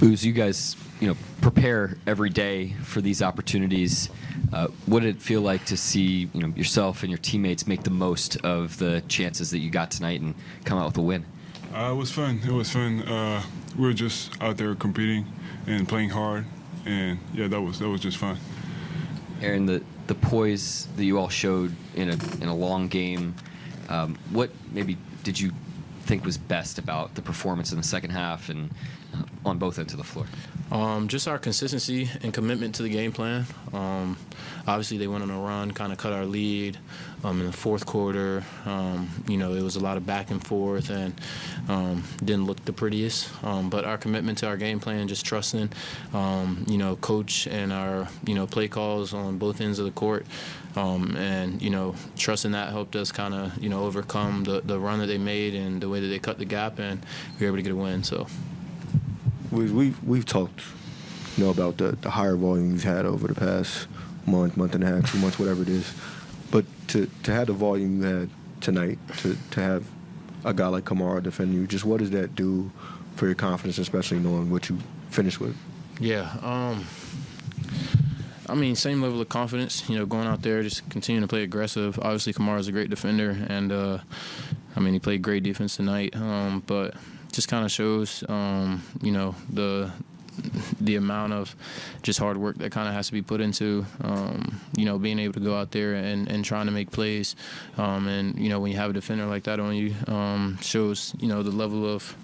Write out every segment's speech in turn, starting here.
Ooze, you guys, prepare every day for these opportunities. What did it feel like to see, yourself and your teammates make the most of the chances that you got tonight and come out with a win? It was fun. We were just out there competing and playing hard, and yeah, that was just fun. Aaron, the poise that you all showed in a long game, what maybe did you think was best about the performance in the second half and on both ends of the floor? Just our consistency and commitment to the game plan. Obviously, they went on a run, kind of cut our lead in the fourth quarter. It was a lot of back and forth and didn't look the prettiest. But our commitment to our game plan, just trusting, coach and our, play calls on both ends of the court. Trusting that helped us kind of, overcome the run that they made and the way that they cut the gap, and we were able to get a win. So. We've talked, about the higher volume we've had over the past month and a half, 2 months, whatever it is. But to have the volume you had tonight, to have a guy like Kamara defend you, just what does that do for your confidence, especially knowing what you finished with? Yeah. Same level of confidence, going out there, just continuing to play aggressive. Obviously, Kamara's a great defender, and, he played great defense tonight. But just kind of shows, the amount of just hard work that kind of has to be put into, being able to go out there and trying to make plays. When you have a defender like that on you, shows, the level of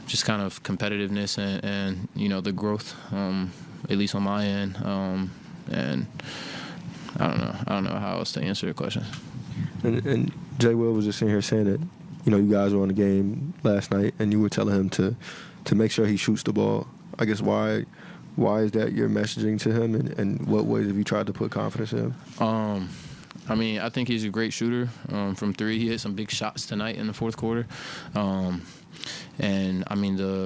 just kind of competitiveness and the growth, at least on my end. And I don't know how else to answer the question. And Jay Will was just sitting here saying that, you guys were on the game last night and you were telling him to make sure he shoots the ball. I guess why is that your messaging to him, and what ways have you tried to put confidence in him? I think he's a great shooter from three. He hit some big shots tonight in the fourth quarter. The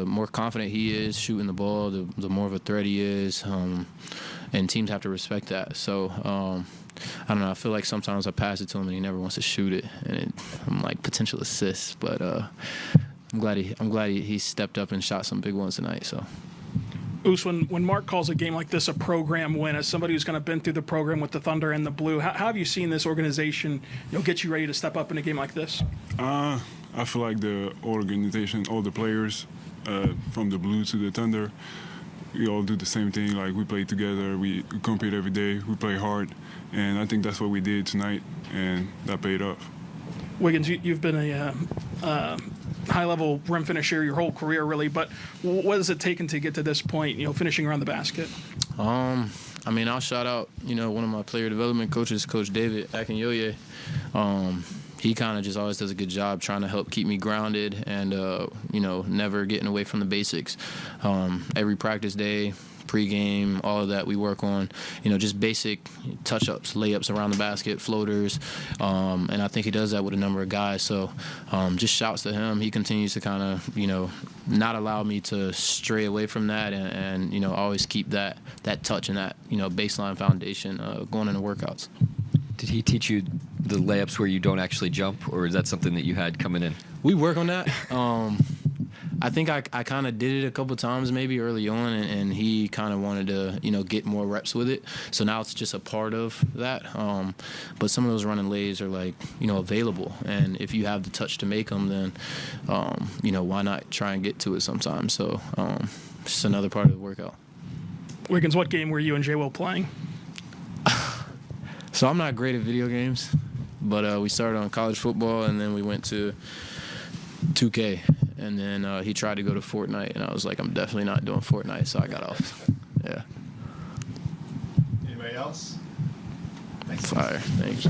more confident he is shooting the ball, the more of a threat he is, and teams have to respect that. So, I don't know. I feel like sometimes I pass it to him and he never wants to shoot it, and I'm like potential assists. But I'm glad he stepped up and shot some big ones tonight. So. Oos, when Mark calls a game like this a program win, as somebody who's kind of been through the program with the Thunder and the Blue, how have you seen this organization get you ready to step up in a game like this? I feel like the organization, all the players, from the Blue to the Thunder, we all do the same thing. Like, we play together, we compete every day, we play hard, and I think that's what we did tonight, and that paid off. Wiggins, you've been a high-level rim finisher your whole career, really, but what has it taken to get to this point, finishing around the basket? I'll shout out, one of my player development coaches, Coach David Akinyoye. He kind of just always does a good job trying to help keep me grounded and, never getting away from the basics. Every practice day, pregame, all of that we work on, just basic touch-ups, layups around the basket, floaters, and I think he does that with a number of guys. So just shouts to him. He continues to kind of, not allow me to stray away from that and always keep that touch and that, baseline foundation going into workouts. Did he teach you the layups where you don't actually jump, or is that something that you had coming in? We work on that. I think I kind of did it a couple times maybe early on, and he kind of wanted to, get more reps with it. So now it's just a part of that. But some of those running lays are like, available. And if you have the touch to make them, then, why not try and get to it sometimes? So just another part of the workout. Wiggins, what game were you and Jay Will playing? So I'm not great at video games, but we started on college football, and then we went to 2K. And then he tried to go to Fortnite, and I was like, I'm definitely not doing Fortnite, so I got off. Yeah. Anybody else? Fire. Thanks.